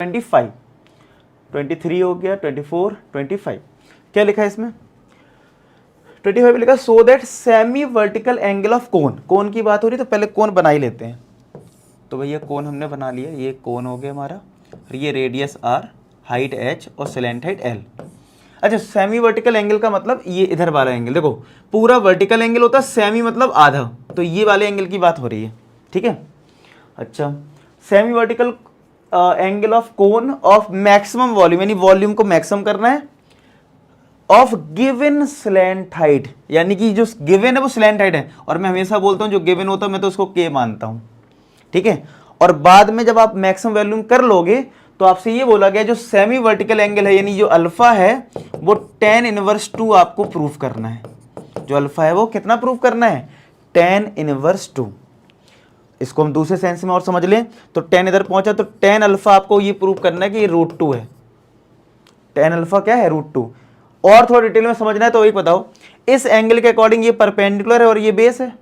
25, 23 हो गया, 24, 25। क्या लिखा है इसमें? 25 लिखा so that semi vertical angle of cone. Cone की बात हो रही है तो पहले कोन बना ही लेते हैं। तो भैया कोन हमने बना लिया, ये कोन हो गया हमारा, और ये रेडियस r, हाइट h और स्लैंट हाइट l। अच्छा, सेमी वर्टिकल एंगल का मतलब ये इधर वाला एंगल। देखो पूरा वर्टिकल एंगल होता है, सेमी मतलब आधा, तो ये वाले एंगल की बात हो रही है, ठीक है। अच्छा, semi vertical angle of cone of maximum volume, यानी वॉल्यूम को मैक्सिमम करना है, ऑफ गिवन स्लैंट हाइट, यानी कि जो गिवन है वो स्लैंट हाइट है, और मैं हमेशा बोलता हूं जो गिवन होता है मैं तो उसको k मानता हूं, ठीक है। और बाद में जब आप मैक्सिमम वॉल्यूम कर लोगे तो आपसे ये बोला गया जो सेमी वर्टिकल एंगल है यानी जो अल्फा है वो tan इनवर्स 2 आपको प्रूफ करना है। जो अल्फा है वो कितना प्रूफ करना है? tan inverse 2। इसको हम दूसरे सेंस में और समझ लें तो tan इधर पहुंचा तो tan अल्फा आपको ये प्रूफ करना है कि ये √2 है। tan अल्फा क्या है? √2। और थोड़ा डिटेल में समझना है तो वही बताओ, इस एंगल के अकॉर्डिंग ये परपेंडिकुलर है और ये बेस है,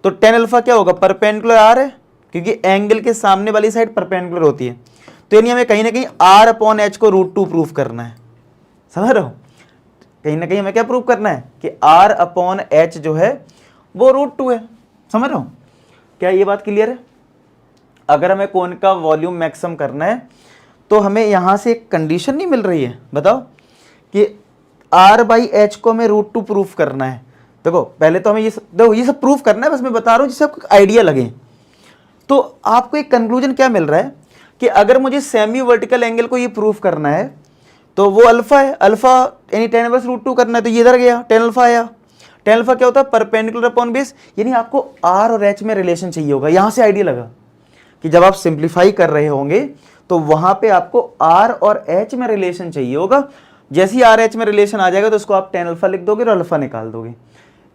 तो tan अल्फा क्या होगा? परपेंडिकुलर r है, क्योंकि एंगल के सामने वाली साइड परपेंडिकुलर होती है, तो यानी हमें कहीं ना कहीं r/h को √2 प्रूफ करना है। समझ रहे हो? कहीं ना कहीं हमें क्या प्रूफ करना है कि r/h जो है वो √2 है। समझ रहे हो? क्या ये बात क्लियर है? अगर हमें कोन का वॉल्यूम मैक्सिमम करना है तो हमें यहां से एक कंडीशन नहीं मिल रही है, बताओ, कि r/h को हमें √2 प्रूफ करना है। देखो पहले तो हमें ये सब प्रूफ करना है, बस मैं बता रहा हूं जिससे आपको आइडिया लगे। तो आपको एक कंक्लूजन क्या मिल रहा है कि अगर मुझे सेमी वर्टिकल एंगल को ये प्रूफ करना है तो वो अल्फा है, अल्फा यानी tan इनवर्स √2 करना है, तो ये इधर गया tan अल्फा आया। tan अल्फा क्या होता है? परपेंडिकुलर अपॉन बेस, यानी आपको r और h में रिलेशन चाहिए होगा। यहां से आइडिया लगा कि जब आप सिंप्लीफाई कर रहे होंगे तो वहां पे आपको r और h में रिलेशन चाहिए होगा। जैसे ही r h में रिलेशन आ जाएगा तो उसको आप tan अल्फा लिख दोगे और अल्फा निकाल दोगे।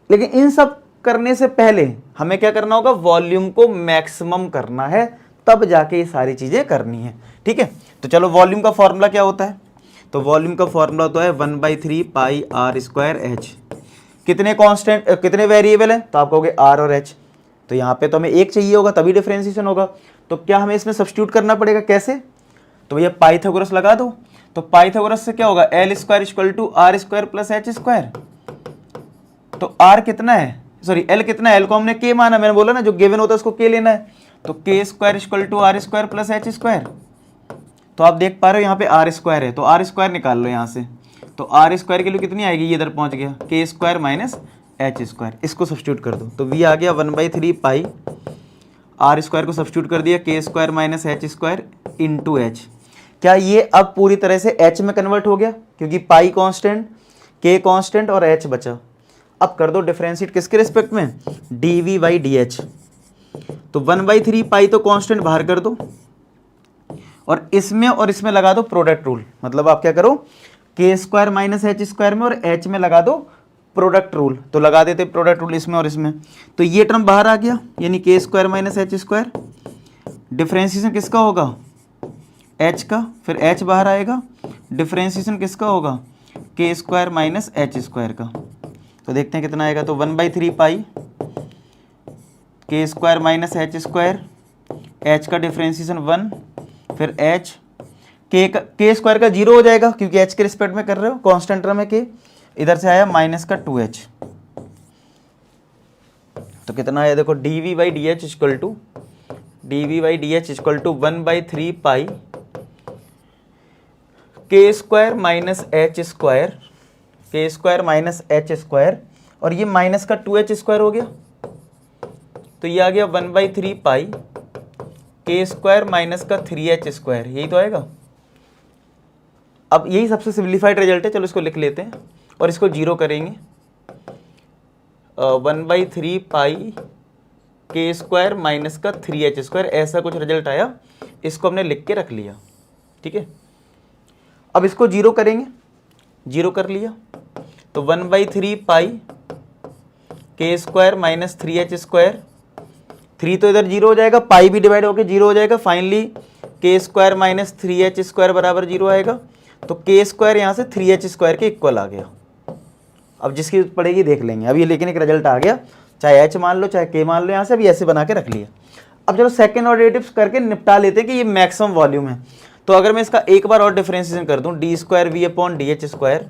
लेकिन इन सब करने से पहले हमें क्या करना होगा? वॉल्यूम को मैक्सिमम करना है, तब जाके ये सारी चीजें करनी है, ठीक है। तो चलो वॉल्यूम का फॉर्मूला क्या होता है? तो वॉल्यूम का फॉर्मूला होता है 1/3 पाई r²h। कितने कांस्टेंट, कितने वेरिएबल है? तो आप कहोगे r और h, तो यहाँ पे तो हमें एक चाहिए होगा तभी डिफरेंशिएशन होगा। तो क्या हमें इसमें सब्स्टिट्यूट करना पड़ेगा? कैसे? तो भैया पाइथागोरस लगा दो। तो पाइथागोरस से क्या होगा? l² = r² + h²। तो r कितना है, सॉरी l कितना है? l को हमने k माना, मैंने बोला ना जो गिवन होता है उसको k लेना है। तो k² = r² + h²। तो आप देख पा रहे हो यहाँ पे r² है, तो r² निकाल लो यहाँ से। तो r² की वैल्यू कितनी आएगी? ये इधर पहुंच गया k² - h²। इसको सब्स्टिट्यूट कर दो तो v आ गया 1/3 पाई, r² को सब्स्टिट्यूट कर दिया k² - h² इंटू h। क्या ये अब पूरी तरह से h में कन्वर्ट हो गया? क्योंकि पाई कांस्टेंट, k कांस्टेंट और h बचा। अब कर दो डिफरेंशिएट किसके रिस्पेक्ट में? dv/dh। तो 1/3 पाई तो कांस्टेंट बाहर कर दो और इसमें लगा दो प्रोडक्ट रूल। मतलब आप क्या करो? k² - h² में और h में लगा दो प्रोडक्ट रूल। तो लगा देते प्रोडक्ट रूल इसमें और इसमें, तो ये टर्म बाहर आ गया, यानी k² - h²। डिफरेंशिएशन किसका होगा? h का, फिर h बाहर आएगा। डिफरेंशिएशन किसका होगा? k² - h² का। तो देखते हैं कितना आएगा। तो 1/3 पाई k² - h², h का डिफरेंशिएशन 1, फिर h, k² का 0 हो जाएगा क्योंकि h के रिस्पेक्ट में कर रहे हो, कांस्टेंट टर्म है k। इधर से आया -2h। तो कितना आया देखो, dv/dh = 1/3 पाई k² - h², और ये -2h² हो गया, तो ये आ गया 1/3 पाई k² - 3h²। यही तो आएगा। अब यही सबसे सिंप्लीफाइड रिजल्ट है, चलो इसको लिख लेते हैं और इसको 0 करेंगे। 1/3 पाई k² - 3h², ऐसा कुछ रिजल्ट आया। इसको हमने लिख के रख लिया, ठीक है। अब इसको 0 करेंगे, 0 कर लिया, तो 1/3 पाई k² - 3h²। 3 तो इधर 0 हो जाएगा, पाई भी डिवाइड होकर 0 हो जाएगा। फाइनली k² - 3h² बराबर 0 आएगा। तो k² यहाँ से 3h² के इक्वल आ गया। अब जिसकी पड़ेगी देख लेंगे। अब ये लेकिन एक रिजल्ट आ गया, चाहे h मान लो चाहे k मान लो, यहाँ से अभी ऐसे बना के रख लिया। अब चलो सेकेंड ऑर्डर डेरिवेटिव्स करके निपटा लेते हैं कि ये मैक्सिमम वॉल्यूम है। तो अगर मैं इसका एक बार और डिफरेंशिएशन कर दूं, D square V upon D H square,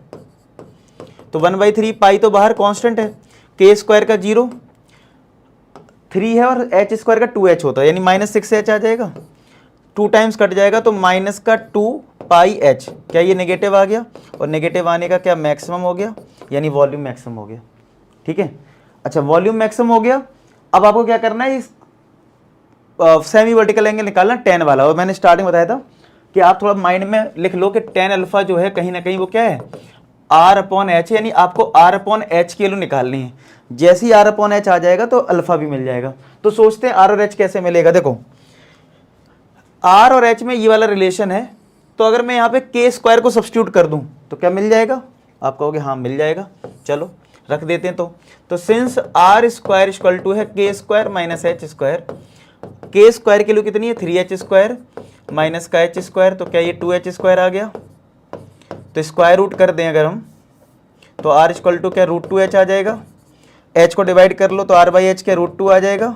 तो 1/3 पाई तो बाहर कांस्टेंट है, के स्क्वायर का 0 3 है और एच स्क्वायर का 2h होता है, यानी -6h आ जाएगा, 2 टाइम्स कट जाएगा तो माइनस का 2 पाई एच, क्या ये नेगेटिव आ गया, और नेगेटिव आने का क्या मैक्सिमम हो गया, यानी वॉल्यूम मैक्सिमम हो गया। ठीक है, अच्छा वॉल्यूम मैक्सिमम हो गया। अब आपको क्या करना है, इस सेमी वर्टिकल एंगल निकालना tan वाला, और मैंने स्टार्टिंग बताया था कि आप थोड़ा माइंड में लिख लो कि tan अल्फा जो है कहीं ना कहीं वो क्या है, R/H, यानी आपको R/H की वैल्यू निकालनी है। जैसे ही R/H आ जाएगा तो अल्फा भी मिल जाएगा। तो सोचते हैं R और H कैसे मिलेगा। देखो R और H में ये वाला रिलेशन है, तो अगर मैं यहाँ पे के स्क्वायर को सब्स्टिट्यूट कर दूं तो क्या मिल जाएगा, आप कहोगे हाँ मिल जाएगा, चलो रख देते हैं। तो since R square equal to है K square minus H square, K square की वैल्यू कितनी है 3h स्क्वायर माइनस का h स्क्वायर, तो क्या ये 2h स्क्वायर आ गया। तो स्क्वायर रूट कर दें अगर हम, तो R इक्वल टू क्या √2h आ जाएगा, h को डिवाइड कर लो तो R/H क्या √2 आ जाएगा,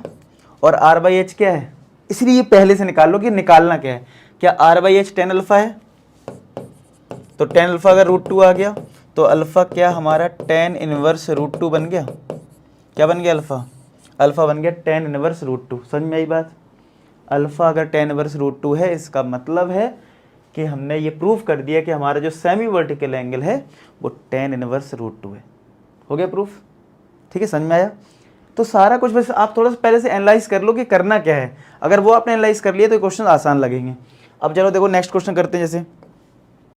और R/H क्या है, इसलिए ये पहले से निकाल लो कि निकालना क्या है, क्या R/H tan अल्फा है, तो tan अल्फा अगर √2 आ गया तो अल्फा क्या हमारा tan इनवर्स √2 बन गया, क्या बन गया अल्फा बन गया tan इनवर्स √2। समझ में आई बात, अल्फा अगर tan इनवर्स √2 है, इसका मतलब है कि हमने ये प्रूफ कर दिया कि हमारा जो सेमी वर्टिकल एंगल है वो tan इनवर्स √2 है। हो गया प्रूफ, ठीक है, समझ में आया। तो सारा कुछ बस आप थोड़ा सा पहले से एनालाइज कर लो कि करना क्या है, अगर वो आपने एनालाइज कर लिया तो क्वेश्चन आसान लगेंगे। अब चलो देखो नेक्स्ट क्वेश्चन करते हैं। जैसे